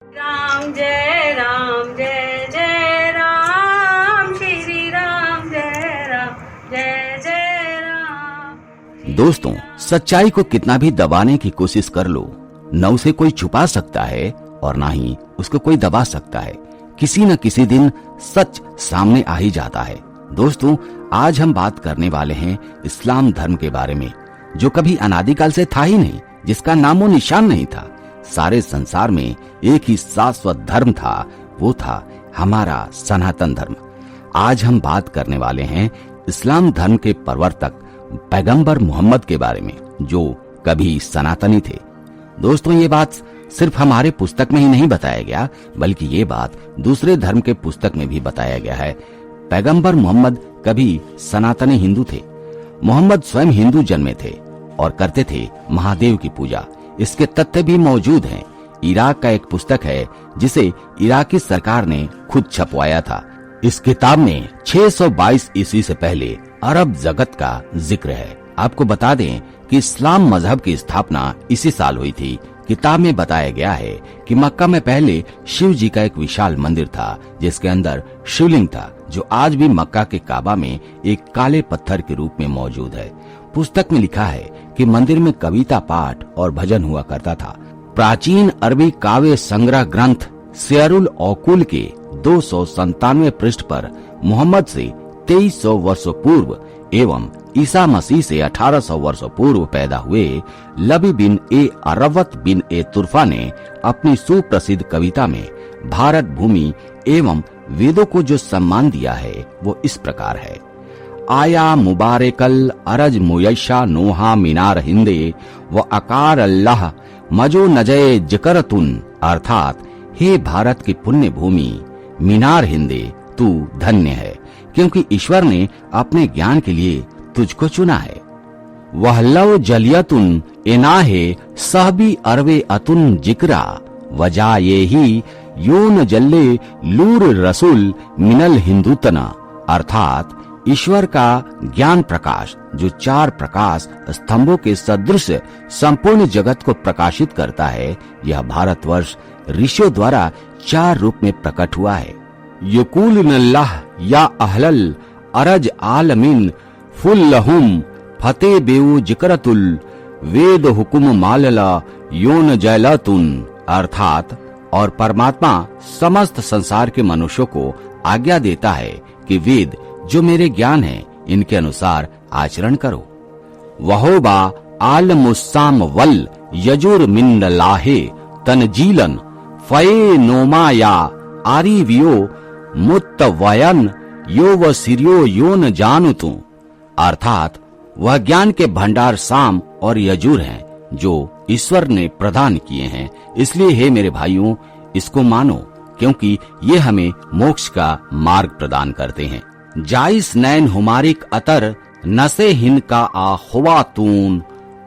राम जय राम जय जय राम, श्री राम जय जय राम। दोस्तों, सच्चाई को कितना भी दबाने की कोशिश कर लो, न उसे कोई छुपा सकता है और ना ही उसको कोई दबा सकता है। किसी न किसी दिन सच सामने आ ही जाता है। दोस्तों, आज हम बात करने वाले हैं इस्लाम धर्म के बारे में, जो कभी अनादिकाल से था ही नहीं, जिसका नामो निशान नहीं था। सारे संसार में एक ही शाश्वत धर्म था, वो था हमारा सनातन धर्म। आज हम बात करने वाले हैं इस्लाम धर्म के प्रवर्तक पैगंबर मोहम्मद के बारे में, जो कभी सनातनी थे। दोस्तों, ये बात सिर्फ हमारे पुस्तक में ही नहीं बताया गया, बल्कि ये बात दूसरे धर्म के पुस्तक में भी बताया गया है। पैगंबर मोहम्मद कभी सनातनी हिंदू थे। मोहम्मद स्वयं हिंदू जन्मे थे और करते थे महादेव की पूजा। इसके तथ्य भी मौजूद हैं। इराक का एक पुस्तक है जिसे इराकी सरकार ने खुद छपवाया था। इस किताब में 622 ईस्वी से पहले अरब जगत का जिक्र है। आपको बता दें कि इस्लाम मजहब की स्थापना इसी साल हुई थी। किताब में बताया गया है कि मक्का में पहले शिव जी का एक विशाल मंदिर था, जिसके अंदर शिवलिंग था, जो आज भी मक्का के काबा में एक काले पत्थर के रूप में मौजूद है। पुस्तक में लिखा है कि मंदिर में कविता पाठ और भजन हुआ करता था। प्राचीन अरबी काव्य संग्रह ग्रंथ सियरुल औकुल के 297 पृष्ठ पर मोहम्मद से 2300 वर्षों पूर्व एवं ईसा मसीह से 1800 वर्षों पूर्व पैदा हुए लबी बिन ए अरवत बिन ए तुरफा ने अपनी सुप्रसिद्ध कविता में भारत भूमि एवं वेदों को जो सम्मान दिया है, वो इस प्रकार है। आया मुबारकल अरज मुयशा नोहा मीनार हिंदे व अकार अल्लाह मजो नजय जिकरतुन, अर्थात हे भारत की पुण्य भूमि मीनार हिंदे, तू धन्य है, क्योंकि ईश्वर ने अपने ज्ञान के लिए तुझको चुना है। वह लव जलियतुन एनाहे सहबी अरवे अतुन जिक्रा वजा ये ही योन जल्ले लूर रसूल मिनल हिंदुतना, अर्थात ईश्वर का ज्ञान प्रकाश, जो 4 प्रकाश स्तंभों के सदृश संपूर्ण जगत को प्रकाशित करता है, यह भारतवर्ष ऋषियों द्वारा 4 रूप में प्रकट हुआ है। यकूल नल्लाह या अहलल अरज आलमीन फुल्लहुम फते बेउ जिकरतुल वेद हुकुम मालला योन जयलतुन, अर्थात और परमात्मा समस्त संसार के मनुष्यों को आज्ञा देता है कि वेद जो मेरे ज्ञान है, इनके अनुसार आचरण करो। वहोबा आल मुस्साम वल यजुर मिन लाहे तनजीलन फये नोमाया आरिवियो मुत्तवयन यो व सिरियो यो न जानू तू, अर्थात वह ज्ञान के भंडार साम और यजुर हैं, जो ईश्वर ने प्रदान किए हैं। इसलिए हे मेरे भाइयों, इसको मानो, क्योंकि ये हमें मोक्ष का मार्ग प्रदान करते हैं। जाइस नैन हुमारिक अतर नसे हिन का आहुआतून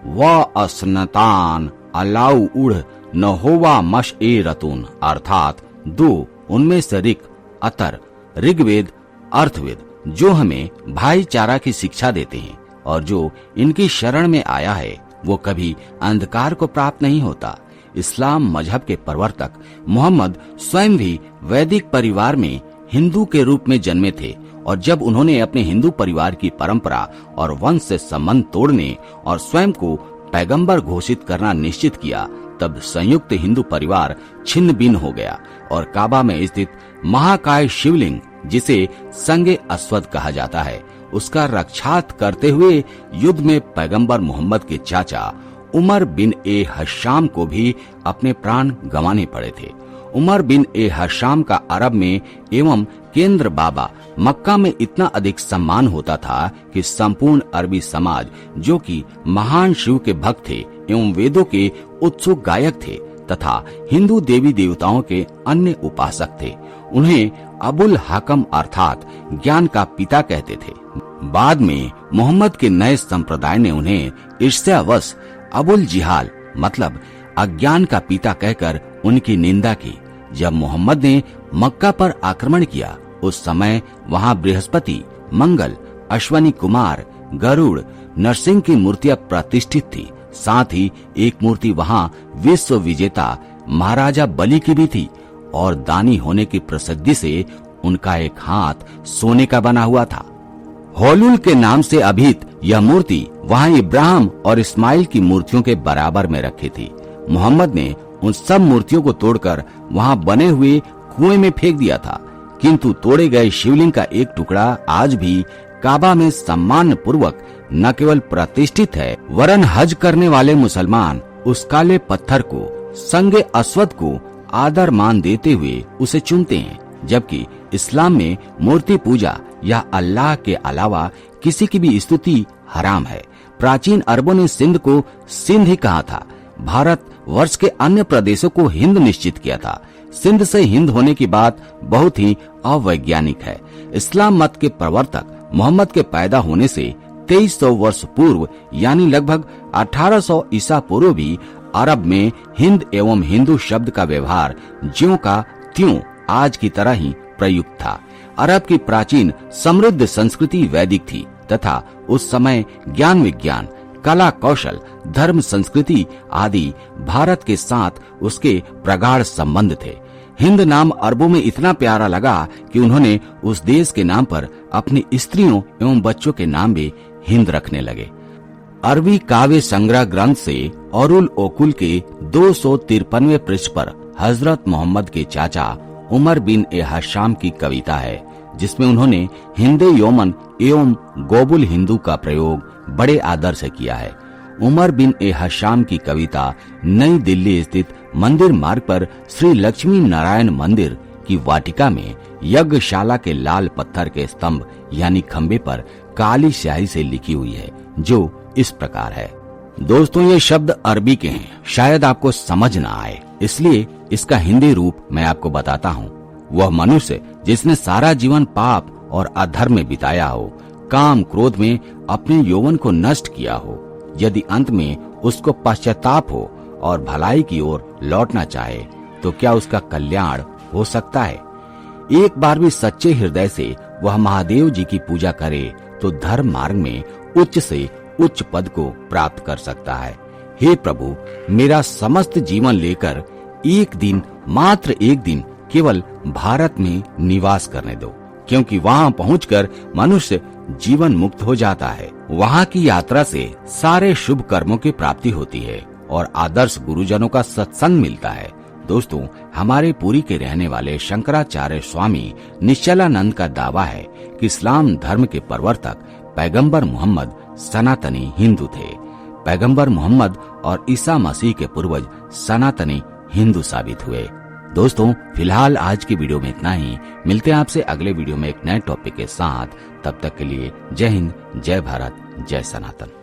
व असनतान अलाउ उड़ न होवा मश ए रतून, अर्थात 2 उनमें से ऋक अतर ऋग्वेद अर्थवेद, जो हमें भाईचारा की शिक्षा देते हैं, और जो इनकी शरण में आया है वो कभी अंधकार को प्राप्त नहीं होता। इस्लाम मजहब के प्रवर्तक मोहम्मद स्वयं भी वैदिक परिवार में हिंदू के रूप में जन्मे थे, और जब उन्होंने अपने हिंदू परिवार की परंपरा और वंश से संबंध तोड़ने और स्वयं को पैगंबर घोषित करना निश्चित किया, तब संयुक्त हिंदू परिवार छिन्न भिन्न हो गया और काबा में स्थित महाकाय शिवलिंग, जिसे संगे अस्वद कहा जाता है, उसका रक्षार्थ करते हुए युद्ध में पैगंबर मोहम्मद के चाचा उमर बिन ए हशाम को भी अपने प्राण गंवाने पड़े थे। उमर बिन ए हशाम का अरब में एवं केंद्र बाबा मक्का में इतना अधिक सम्मान होता था कि संपूर्ण अरबी समाज, जो कि महान शिव के भक्त थे एवं वेदों के उत्सुक गायक थे तथा हिंदू देवी देवताओं के अन्य उपासक थे, उन्हें अबुल हाकम अर्थात ज्ञान का पिता कहते थे। बाद में मोहम्मद के नए संप्रदाय ने उन्हें ईर्ष्यावश अबुल जिहाल मतलब अज्ञान का पिता कहकर उनकी निंदा की। जब मोहम्मद ने मक्का पर आक्रमण किया, उस समय वहां बृहस्पति, मंगल, अश्वनी कुमार, गरुड़, नरसिंह की मूर्तियां प्रतिष्ठित थी। साथ ही एक मूर्ति वहां विश्व विजेता महाराजा बलि की भी थी और दानी होने की प्रसिद्धि से उनका एक हाथ सोने का बना हुआ था। होलुल के नाम से अभिहित यह मूर्ति वहां इब्राहिम और इस्माइल की मूर्तियों के बराबर में रखी थी। मोहम्मद ने उन सब मूर्तियों को तोड़कर वहां बने हुए कुएं में फेंक दिया था, किंतु तोड़े गए शिवलिंग का एक टुकड़ा आज भी काबा में सम्मान पूर्वक न केवल प्रतिष्ठित है, वरन हज करने वाले मुसलमान उस काले पत्थर को संगे अस्वद को आदर मान देते हुए उसे चूमते हैं, जबकि इस्लाम में मूर्ति पूजा या अल्लाह के अलावा किसी की भी स्तुति हराम है। प्राचीन अरबों ने सिंध को सिंध ही कहा था। भारत वर्ष के अन्य प्रदेशों को हिंद निश्चित किया था। सिंध से हिंद होने की बात बहुत ही अवैज्ञानिक है। इस्लाम मत के प्रवर्तक मोहम्मद के पैदा होने से 2300 वर्ष पूर्व यानी लगभग 1800 ईसा पूर्व भी अरब में हिंद एवं हिंदू शब्द का व्यवहार ज्यों का त्यों आज की तरह ही प्रयुक्त था। अरब की प्राचीन समृद्ध संस्कृति वैदिक थी तथा उस समय ज्ञान विज्ञान, कला कौशल, धर्म संस्कृति आदि भारत के साथ उसके प्रगाढ़ संबंध थे। हिंद नाम अरबों में इतना प्यारा लगा कि उन्होंने उस देश के नाम पर अपनी स्त्रियों एवं बच्चों के नाम भी हिंद रखने लगे। अरबी काव्य संग्रह ग्रंथ से औरुल ओकुल के 253वें पृष्ठ पर हजरत मोहम्मद के चाचा उमर बिन ए हशाम की कविता है, जिसमें उन्होंने हिंदे योमन एवं गोबुल हिंदू का प्रयोग बड़े आदर से किया है। उमर बिन ए हशाम की कविता नई दिल्ली स्थित मंदिर मार्ग पर श्री लक्ष्मी नारायण मंदिर की वाटिका में यज्ञशाला के लाल पत्थर के स्तंभ यानी खंबे पर काली स्याही से लिखी हुई है, जो इस प्रकार है। दोस्तों, ये शब्द अरबी के हैं, शायद आपको समझ न आए, इसलिए इसका हिंदी रूप मैं आपको बताता हूँ। वह मनुष्य जिसने सारा जीवन पाप और अधर्म में बिताया हो, काम क्रोध में अपने यौवन को नष्ट किया हो, यदि अंत में उसको पश्चाताप हो और भलाई की ओर लौटना चाहे, तो क्या उसका कल्याण हो सकता है? एक बार भी सच्चे हृदय से वह महादेव जी की पूजा करे तो धर्म मार्ग में उच्च से उच्च पद को प्राप्त कर सकता है। हे प्रभु, मेरा समस्त जीवन लेकर एक दिन, मात्र एक दिन केवल भारत में निवास करने दो, क्योंकि वहाँ पहुंचकर मनुष्य जीवन मुक्त हो जाता है। वहाँ की यात्रा से सारे शुभ कर्मों की प्राप्ति होती है और आदर्श गुरुजनों का सत्संग मिलता है। दोस्तों, हमारे पुरी के रहने वाले शंकराचार्य स्वामी निश्चलानंद का दावा है कि इस्लाम धर्म के प्रवर्तक पैगंबर मोहम्मद सनातनी हिंदू थे। पैगंबर मोहम्मद और ईसा मसीह के पूर्वज सनातनी हिंदू साबित हुए। दोस्तों, फिलहाल आज की वीडियो में इतना ही। मिलते हैं आपसे अगले वीडियो में एक नए टॉपिक के साथ। तब तक के लिए जय हिंद, जय भारत, जय सनातन।